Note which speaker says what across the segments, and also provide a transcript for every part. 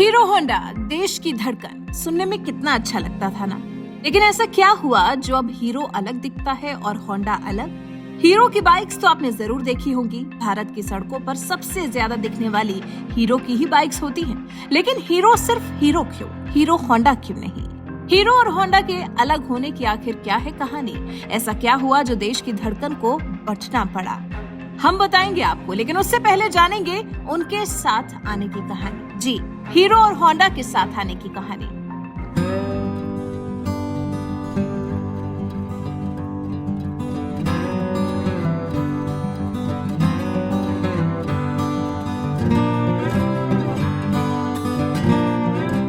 Speaker 1: Hero Honda देश की धड़कन सुनने में कितना अच्छा लगता था ना। लेकिन ऐसा क्या हुआ जो अब हीरो अलग दिखता है और होंडा अलग। हीरो की बाइक्स तो आपने जरूर देखी होंगी। भारत की सड़कों पर सबसे ज्यादा दिखने वाली हीरो की ही बाइक्स होती हैं। लेकिन हीरो सिर्फ हीरो क्यों, हीरो होंडा क्यों नहीं? हीरो और होंडा के अलग होने की आखिर क्या है कहानी? ऐसा क्या हुआ जो देश की धड़कन को बचना पड़ा? हम बताएंगे आपको, लेकिन उससे पहले जानेंगे उनके साथ आने की कहानी। जी, हीरो और होंडा के साथ आने की कहानी।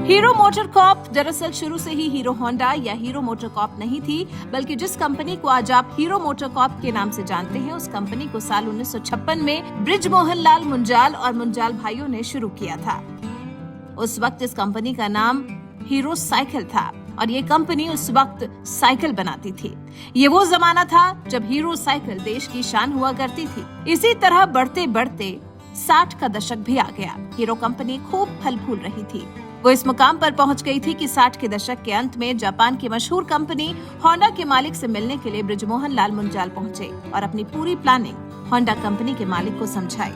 Speaker 1: हीरो मोटर कॉर्प दरअसल शुरू से ही हीरो होंडा या हीरो मोटर कॉर्प नहीं थी, बल्कि जिस कंपनी को आज आप हीरो मोटर कॉर्प के नाम से जानते हैं, उस कंपनी को साल 1956 में बृजमोहन लाल मुंजाल और मुंजाल भाइयों ने शुरू किया था। उस वक्त इस कंपनी का नाम हीरो साइकिल था और ये कंपनी उस वक्त साइकिल बनाती थी। ये वो जमाना था जब हीरो साइकिल देश की शान हुआ करती थी। इसी तरह बढ़ते बढ़ते 60 का दशक भी आ गया। हीरो कंपनी खूब फल फूल रही थी। वो इस मुकाम पर पहुंच गई थी कि 60 के दशक के अंत में जापान की मशहूर कंपनी होंडा के मालिक से मिलने के लिए बृजमोहन लाल मुंजाल पहुंचे और अपनी पूरी प्लानिंग होंडा कंपनी के मालिक को समझाई।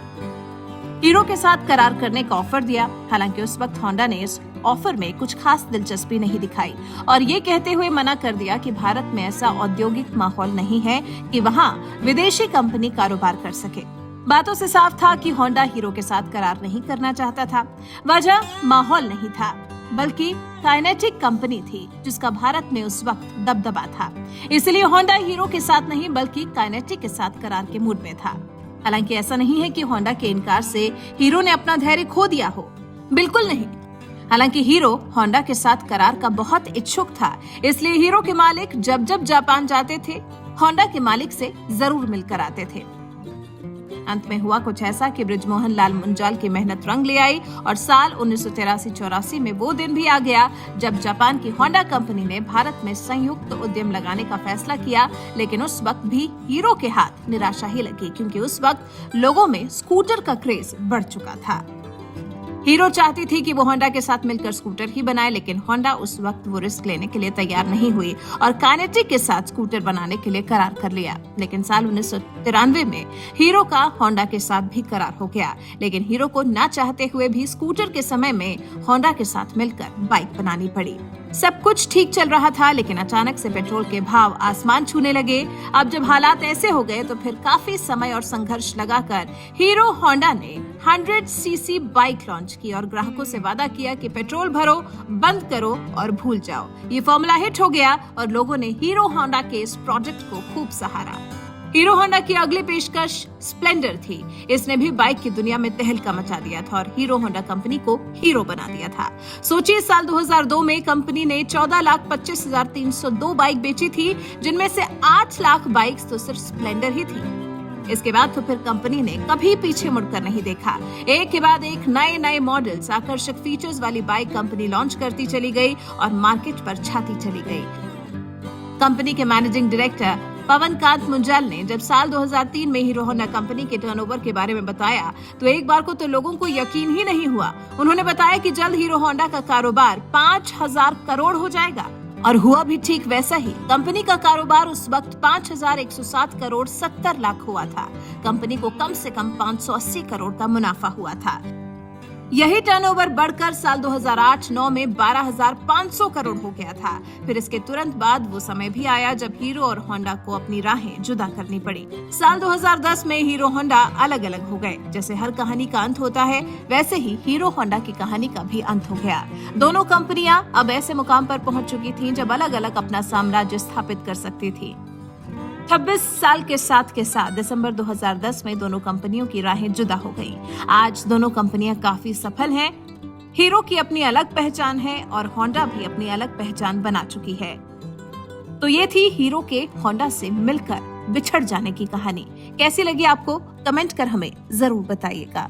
Speaker 1: हीरो के साथ करार करने का ऑफर दिया। हालांकि उस वक्त होंडा ने इस ऑफर में कुछ खास दिलचस्पी नहीं दिखाई और ये कहते हुए मना कर दिया कि भारत में ऐसा औद्योगिक माहौल नहीं है कि वहाँ विदेशी कंपनी कारोबार कर सके। बातों से साफ था कि होंडा हीरो के साथ करार नहीं करना चाहता था। वजह माहौल नहीं था, बल्कि काइनेटिक कंपनी थी जिसका भारत में उस वक्त दबदबा था। इसलिए होंडा हीरो के साथ नहीं बल्कि काइनेटिक के साथ करार के मूड में था। हालांकि ऐसा नहीं है कि होंडा के इनकार से हीरो ने अपना धैर्य खो दिया हो, बिल्कुल नहीं। हालांकि हीरो होंडा के साथ करार का बहुत इच्छुक था, इसलिए हीरो के मालिक जब जब जापान जाते थे, होंडा के मालिक से जरूर मिलकर आते थे। अंत में हुआ कुछ ऐसा कि बृजमोहन लाल मुंजाल की मेहनत रंग ले आई और साल 1983-84 में वो दिन भी आ गया जब जापान की होंडा कंपनी ने भारत में संयुक्त उद्यम लगाने का फैसला किया। लेकिन उस वक्त भी हीरो के हाथ निराशा ही लगी, क्योंकि उस वक्त लोगों में स्कूटर का क्रेज बढ़ चुका था। हीरो चाहती थी कि वो होंडा के साथ मिलकर स्कूटर ही बनाए, लेकिन होंडा उस वक्त वो रिस्क लेने के लिए तैयार नहीं हुई और काइनेटिक के साथ स्कूटर बनाने के लिए करार कर लिया। लेकिन साल 1993 में हीरो का होंडा के साथ भी करार हो गया। लेकिन हीरो को ना चाहते हुए भी स्कूटर के समय में होंडा के साथ मिलकर बाइक बनानी पड़ी। सब कुछ ठीक चल रहा था, लेकिन अचानक से पेट्रोल के भाव आसमान छूने लगे। अब जब हालात ऐसे हो गए तो फिर काफी समय और संघर्ष लगाकर हीरो होंडा ने 100 सीसी बाइक लॉन्च की और ग्राहकों से वादा किया कि पेट्रोल भरो, बंद करो और भूल जाओ। ये फॉर्मूला हिट हो गया और लोगों ने हीरो होंडा के इस प्रोजेक्ट को खूब सहारा। हीरो होंडा की अगली पेशकश स्प्लेंडर थी। इसने भी बाइक की दुनिया में तहलका मचा दिया था और हीरो होंडा कंपनी को हीरो बना दिया था। सोचिए, साल 2002 में कंपनी ने 14,25,302 बाइक बेची थी, जिनमें से 8 लाख बाइक्स तो सिर्फ स्प्लेंडर ही थी। इसके बाद तो फिर कंपनी ने कभी पीछे मुड़कर नहीं देखा। एक के बाद एक नए नए मॉडल्स, आकर्षक फीचर्स वाली बाइक कंपनी लॉन्च करती चली गई और मार्केट पर छाती चली गई। कंपनी के मैनेजिंग डायरेक्टर पवन कांत मुंजाल ने जब साल 2003 में हीरो होंडा कंपनी के टर्नओवर के बारे में बताया तो एक बार को तो लोगों को यकीन ही नहीं हुआ। उन्होंने बताया कि जल्द हीरो होंडा का कारोबार 5,000 करोड़ हो जाएगा और हुआ भी ठीक वैसा ही। कंपनी का कारोबार उस वक्त 5,107 करोड़ 70 लाख हुआ था। कंपनी को कम से कम 580 करोड़ का मुनाफा हुआ था। यही टर्नओवर बढ़कर साल 2008-9 में 12,500 करोड़ हो गया था। फिर इसके तुरंत बाद वो समय भी आया जब हीरो और होंडा को अपनी राहें जुदा करनी पड़ी। साल 2010 में हीरो होंडा अलग अलग हो गए। जैसे हर कहानी का अंत होता है, वैसे ही हीरो होंडा की कहानी का भी अंत हो गया। दोनों कंपनियां अब ऐसे मुकाम पर पहुंच चुकी थीं जब अलग अलग अपना साम्राज्य स्थापित कर सकती थी। 26 साल के साथ दिसंबर 2010 में दोनों कंपनियों की राहें जुदा हो गईं। आज दोनों कंपनियां काफी सफल हैं। हीरो की अपनी अलग पहचान है और होंडा भी अपनी अलग पहचान बना चुकी है। तो ये थी हीरो के होंडा से मिलकर बिछड़ जाने की कहानी। कैसी लगी आपको? कमेंट कर हमें जरूर बताइएगा।